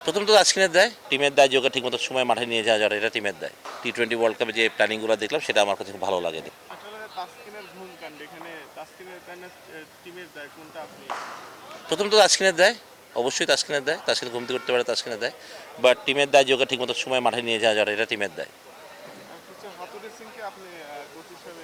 প্রথম তো তাসকিনের দেয়, টিমের দায়, যে ওকে ঠিকমতো সময় মাঠে নিয়ে যাওয়া যায়, এটা টিমের দায়। টি-20 ওয়ার্ল্ড কাপে যে প্ল্যানিংগুলো দেখলাম সেটা আমার কাছে খুব ভালো লাগেনি। আসলে তাসকিনের ভুল এখানে তাসকিনের দায় না টিমের দায় কোনটা আপনি? প্রথম তো তাসকিনের দেয়, অবশ্যই তাসকিনের দেয়, তাসকিন ঘুমতে করতে পারে, তাসকিনের দেয়। বাট টিমের দায়, যে ওকে ঠিকমতো সময় মাঠে নিয়ে যাওয়া যায়, এটা টিমের দায়। আর হচ্ছে হাতুড়ি সিংকে আপনি কোচ হিসেবে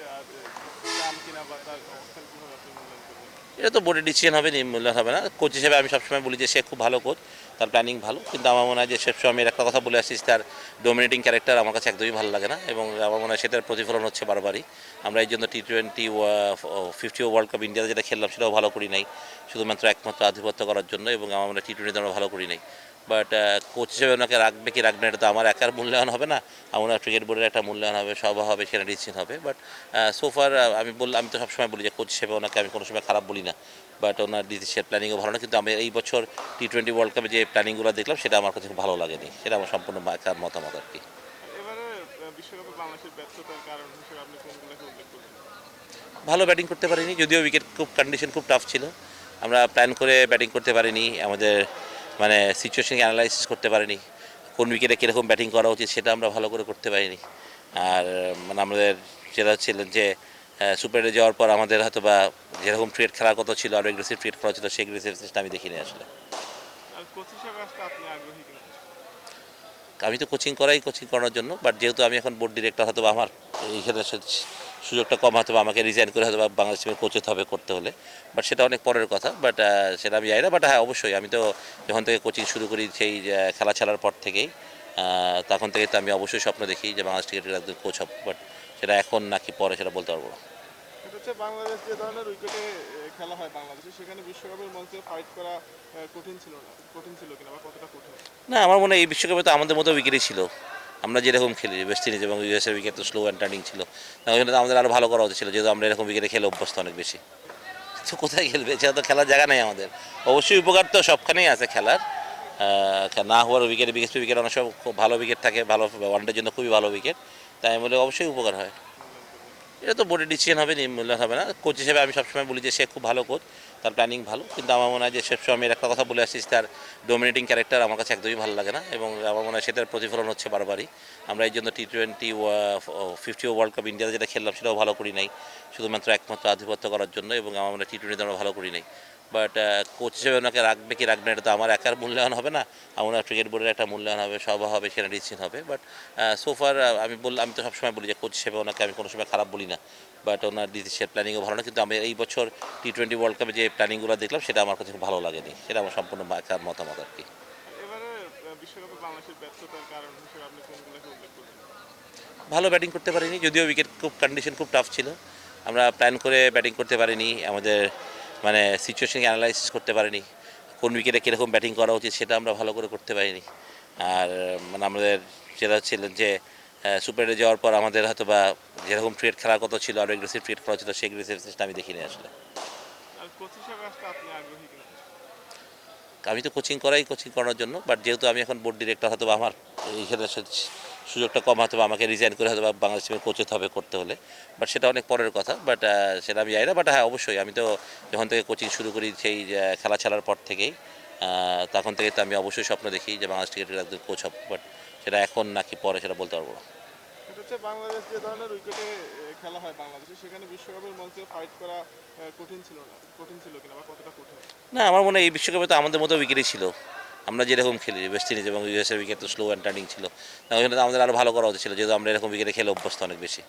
চান কিনা বা তার অবস্থান কিভাবে আপনি মূল্যায়ন করবেন? এটা তো বোর্ডের ডিসিশন হবে, মূল্যায়ন হবে না। কোচ হিসেবে আমি সবসময় বলি যে সে খুব ভালো কোচ, তার প্ল্যানিং ভালো, কিন্তু আমার মনে হয় যে সবসময় আমি একটা কথা বলে আসছি, তার ডোমিনেটিং ক্যারেক্টার আমার কাছে একদমই ভালো লাগে না, এবং আমার মনে হয় সেটার প্রতিফলন হচ্ছে বারবারই। আমরা এই জন্য টি-20 50 ওয়ার্ল্ড কাপ ইন্ডিয়াতে যেটা খেললাম সেটাও ভালো করি নাই, শুধুমাত্র একমাত্র আধিপত্য করার জন্য, এবং আমার মনে হয় টি-20 আমরা ভালো করি নাই। বাট কোচ হিসেবে ওনাকে রাখবে কি রাখবে না, এটা তো আমার একার মূল্যায়ন হবে না, আমার ক্রিকেট বোর্ডের একটা মূল্যায়ন হবে, সভা হবে, সেখানে ডিসিশন হবে। বাট সোফার আমি তো সবসময় বলি যে কোচ হিসেবে ওনাকে আমি কোনো সময় খারাপ বলি না, বাট ওনার ডিসিশন প্ল্যানিংও ভালো না, কিন্তু আমি এই বছর টি-20 ওয়ার্ল্ড কাপে যে প্ল্যানিংগুলো দেখলাম সেটা আমার কাছে খুব ভালো লাগেনি, সেটা আমার সম্পূর্ণ একার মতামত আর কি। আর এবারে বিশ্বকাপে বাংলাদেশের ব্যর্থতার কারণ হিসেবে আপনি কোনগুলোকে উল্লেখ করবেন? ভালো ব্যাটিং করতে পারিনি, যদিও উইকেট কন্ডিশন খুব টাফ ছিল, আমরা প্ল্যান করে ব্যাটিং করতে পারিনি, আমাদের সিচুয়েশনকে অ্যানালাইসিস করতে পারিনি, কোন উইকেটে কীরকম ব্যাটিং করা উচিত সেটা আমরা ভালো করে করতে পারিনি। আর আমাদের যেটা ছিলেন যে সুপার এটে যাওয়ার পর আমাদের হয়তো বা যেরকম ক্রিকেট খেলার কথা ছিল, আরও এগ্রেসিভ ক্রিকেট খেলা ছিল, সেই এগ্রেসিভনেসটা আমি দেখিনি আসলে। আর কোচ হিসেবে আসলে আপনি আগ্রহী কিনা? আমি তো কোচিং করার জন্য, বাট যেহেতু আমি এখন বোর্ড ডিরেক্টর, হয়তো আমার এইখানে সুযোগটা কম, হয়তো আমাকে রিজাইন করে হয়তো বাংলাদেশ টিমের কোচ হতে হবে করতে হলে, বাট সেটা অনেক পরের কথা। বাট সেটা আমি জানি না, বাট হ্যাঁ অবশ্যই আমি তো যখন থেকে কোচিং শুরু করি, সেই খেলা ছাড়ার পর থেকেই, তখন থেকে তো আমি অবশ্যই স্বপ্ন দেখি যে বাংলাদেশ ক্রিকেটের একজন কোচ হব, বাট সেটা এখন নাকি পরে সেটা বলতে পারবো না। এটা হচ্ছে বাংলাদেশ যে ধরনের উইকেটে খেলা হয় বাংলাদেশে, সেখানে বিশ্বকাপের মঞ্চে ফাইট করা কঠিন ছিল কিনা বা কতটা কঠিন? না, আমার মনে হয় এই বিশ্বকাপে তো আমাদের মতো উইকেটই ছিল, আমরা যেরকম খেলি ওয়েস্ট ইন্ডিজ এবং ইউএসের উইকেট তো স্লো অ্যান্ড টার্নিং ছিল, ওইখানে তো আমাদের আরও ভালো করা উচিত ছিল, যেহেতু আমরা এরকম উইকেটে খেলে অভ্যস্ত অনেক বেশি। তো কোথায় খেলবে, সেটা তো খেলার জায়গা নেই আমাদের। অবশ্যই উপকার তো সবখানেই আছে খেলার, না হওয়ার উইকেট, বিগেস্ট উইকেট অনেক সময় খুব ভালো উইকেট থাকে, ভালো ওয়ানডের জন্য খুবই ভালো উইকেট, তাই আমি বলে অবশ্যই উপকার হয়। মূল্যায়ন করবেন? এটা তো বোর্ডের ডিসিশন হবে, মূল্যায়ন হবে না। কোচ হিসেবে আমি সবসময় বলি যে সে খুব ভালো কোচ, তার প্ল্যানিং ভালো, কিন্তু আমার মনে হয় যে সবসময় আমি একটা কথা বলে আসছি, তার ডোমিনেটিং ক্যারেক্টার আমার কাছে একদমই ভালো লাগে না, এবং আমার মনে হয় সেটার প্রতিফলন হচ্ছে বারবারই। আমরা এই জন্য টি-20 50 ওয়ার্ল্ড কাপ ইন্ডিয়াতে যেটা খেললাম সেটাও ভালো করি নাই, শুধুমাত্র একমাত্র আধিপত্য করার জন্য, এবং আমার মনে হয় টি-20 আমরা ভালো করি নাই। বাট কোচ হিসেবে ওনাকে রাখবে কি রাখবে না, এটা তো আমার একার মূল্যায়ন হবে না, আমার ক্রিকেট বোর্ডের একটা মূল্যায়ন হবে, সভা হবে, সেখানে ডিসিশন হবে। বাট সোফার আমি তো সবসময় বলি যে কোচ হিসেবে ওনাকে আমি কোনো সময় খারাপ বলি না, বাট ওনার ডিসিশন প্ল্যানিংও ভালো না, কিন্তু আমি এই বছর টি-20 ওয়ার্ল্ড কাপে যে প্ল্যানিংগুলো দেখলাম সেটা আমার কাছে খুব ভালো লাগেনি, সেটা আমার সম্পূর্ণ একার মতামত আর কি। আর এবারে বিশ্বকাপে বাংলাদেশের ব্যর্থতার কারণ হিসেবে আপনি কোনগুলোকে উল্লেখ করবেন? ভালো ব্যাটিং করতে পারিনি, যদিও উইকেট কন্ডিশন খুব টাফ ছিল, আমরা প্ল্যান করে ব্যাটিং করতে পারিনি, আমাদের সিচুয়েশনকে অ্যানালাইসিস করতে পারিনি, কোন উইকেটে কীরকম ব্যাটিং করা উচিত সেটা আমরা ভালো করে করতে পারিনি। আর আমাদের যেটা ছিলেন যে সুপার এটে যাওয়ার পর আমাদের হয়তো বা যেরকম ক্রিকেট খেলার কথা ছিল, আরও এগ্রেসিভ ক্রিকেট খেলা ছিল, সেই এগ্রেসিভনেসটা আমি দেখিনি আসলে। আর কোচ হিসেবে আসলে আপনি আগ্রহী কিনা? আমি তো কোচিং করার জন্য, বাট যেহেতু আমি এখন বোর্ড ডিরেক্টর, হয়তো আমার এইখানে সুযোগটা কম, হয়তো আমাকে রিজাইন করে হয়তো বাংলাদেশ টিমের কোচ হতে হবে করতে হলে, বাট সেটা অনেক পরের কথা। বাট সেটা আমি জানি না, বাট হ্যাঁ অবশ্যই আমি তো যখন থেকে কোচিং শুরু করি, সেই খেলা ছাড়ার পর থেকেই, তখন থেকে তো আমি অবশ্যই স্বপ্ন দেখি যে বাংলাদেশ ক্রিকেটের একজন কোচ হব, বাট সেটা এখন নাকি পরে সেটা বলতে পারবো না। এটা হচ্ছে বাংলাদেশ যে ধরনের উইকেটে খেলা হয় বাংলাদেশে, সেখানে বিশ্বকাপের মঞ্চে ফাইট করা কঠিন ছিল কিনা বা কতটা কঠিন? না, আমার মনে হয় এই বিশ্বকাপে তো আমাদের মতো উইকেটই ছিল, আমরা যেরকম খেলি ওয়েস্ট ইন্ডিজ এবং ইউএসের উইকেট তো স্লো অ্যান্ড টার্নিং ছিল, ওইখানে তো আমাদের আরও ভালো করা উচিত ছিল, যেহেতু আমরা এরকম উইকেটে খেলে অভ্যস্ত অনেক বেশি।